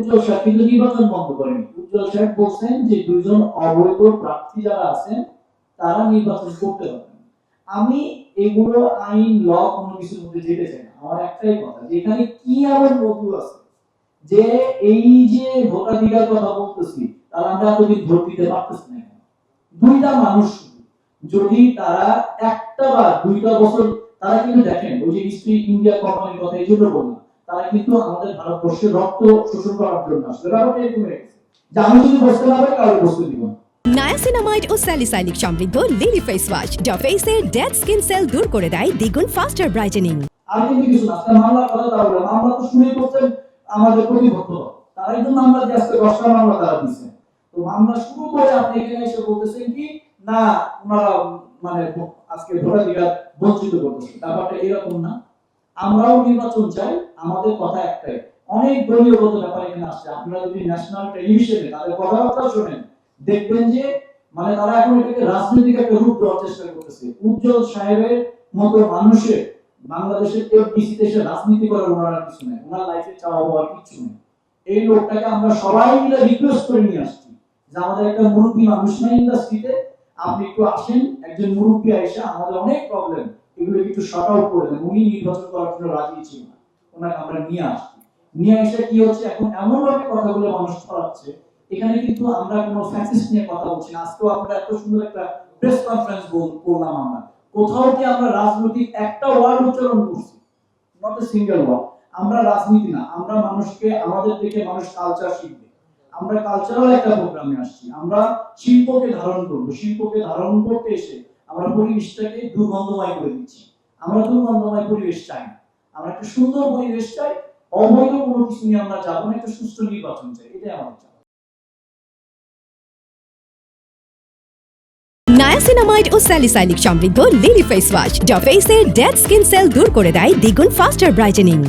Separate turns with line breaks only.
উজ্জ্বল সাহেব কিন্তু নির্বাচন বন্ধ করেনি। উজ্জ্বল সাহেব বলছেন যে দুইজন অবৈধ প্রার্থী যারা আছেন তারা নির্বাচন করতে পারবেন। আমি এগুলো আইন ল কোনো কিছুর মধ্যে যেতে চাই না। আমার একটাই কথা যে এখানে কি এমন মধু আছে যে এই যে ভোটাধিকার কথা বলতেছি তারা আমরা এতদিন ভোট দিতে পারতেছি না। দুইটা মানুষ যদি তারা একটা বা দুইটা বছর তারা কিন্তু দেখেন ওই যে ইস্ট ইন্ডিয়া কোম্পানির কথা এই জন্য বললাম, তারা কিন্তু আমাদের ভারতবর্ষের রক্ত শোষণ করার জন্য আসলে ব্যাপারটা এরকম হয়ে গেছে যে আমি যদি বসতে না পারি কারো বসতে দিব না।
নায়াসিনামাইড ও স্যালিসাইলিক সমৃদ্ধ লিলি ফেস ওয়াশ যা ফেসের ডেড স্কিন সেল দূর করে দেয় দ্বিগুণ ফাস্টার ব্রাইটেনিং।
আর কিন্তু কিছু না, আজকে মামলার কথা তাহলে মামলা তো শুরুই করছেন আমাদের প্রতিপক্ষ, তারাই তো মামলা দিয়ে আজকে 10টা মামলা তারা দিচ্ছে। তো মামলা শুরু করে আপনি এখানে এসে বলতেছেন কি না ওনারা মানে আজকে ভোটাধিকার বঞ্চিত করতেছে, ব্যাপারটা এরকম না। আমরাও নির্বাচন চাই, আমাদের কথা একটাই। অনেক দলীয়গত ব্যাপার এখানে আসছে, আপনারা যদি ন্যাশনাল টেলিভিশনে তাদের কথাবার্তা শোনেন দেখবেন যে মানে তারা এখন এটাকে রাজনৈতিক একটা রূপ দেওয়ার চেষ্টা করতেছে। উজ্জ্বল সাহেবের মতো মানুষের বাংলাদেশের এফডিসিতে এসে রাজনীতি করার ওনার কিছু নেই, ওনার লাইফে চাওয়া হওয়ার কিছু নেই। এই লোকটাকে আমরা সবাই মিলে রিকোয়েস্ট করে নিয়ে আসছি যে আমাদের একটা মুরব্বী মানুষ নাই ইন্ডাস্ট্রিতে, আপনি একটু আসেন, একজন মুরব্বী এসে আমাদের অনেক প্রবলেম এগুলো একটু শর্ট আউট করে দেন। উনি নির্বাচন করার জন্য রাজি ছিল না, ওনাকে আমরা নিয়ে আসছি। নিয়ে এসে কি হচ্ছে এখন এমন ভাবে কথাগুলো মানুষ ছড়াচ্ছে, এখানে কিন্তু আমরা কোনো ফ্যাসিস্ট নিয়ে কথা বলছি না। আজকেও আমরা এত সুন্দর একটা প্রেস কনফারেন্স করলাম, আমরা কোথাও কি আমরা রাজনৈতিক একটা ওয়ার্ড উচ্চারণ করছি? Not a single word. আমরা রাজনীতি না, আমরা মানুষকে আমাদের দেখে মানুষ কালচার শিখবে। আমরা কালচারাল একটা প্রোগ্রামে আসছি, আমরা শিল্পকে ধারণ করব। শিল্পকে ধারণ করতে এসে আমরা পরিবেশটাকে দুর্গন্ধময় করে দিচ্ছি। আমরা দুর্গন্ধময় পরিবেশ চাই না, আমরা একটা সুন্দর পরিবেশ চাই। অবৈধ কোনো কিছু নিয়ে আমরা যাবো না, একটা সুষ্ঠু নির্বাচন চাই, এটাই আমাদের চাই।
নায়াসিনামাইড ও স্যালিসাইলিক সমৃদ্ধ লিলি ফেস ওয়াশ যা ফেসের ডেড স্কিন সেল দূর করে দেয় দ্বিগুণ ফাস্টার ব্রাইটেনিং।